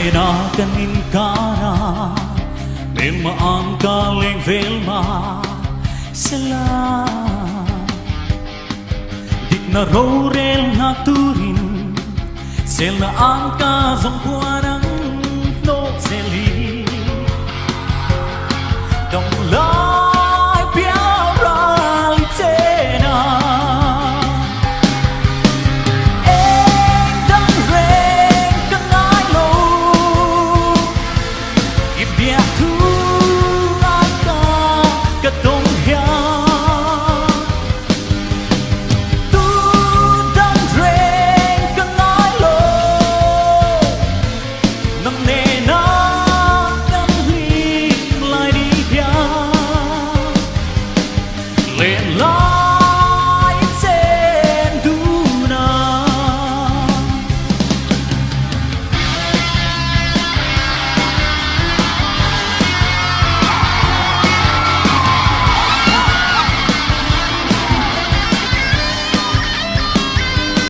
na kanin kara Melma ang kaleng velma Sela Dik na rorel na turin Sel na ang kazangkuanang no seli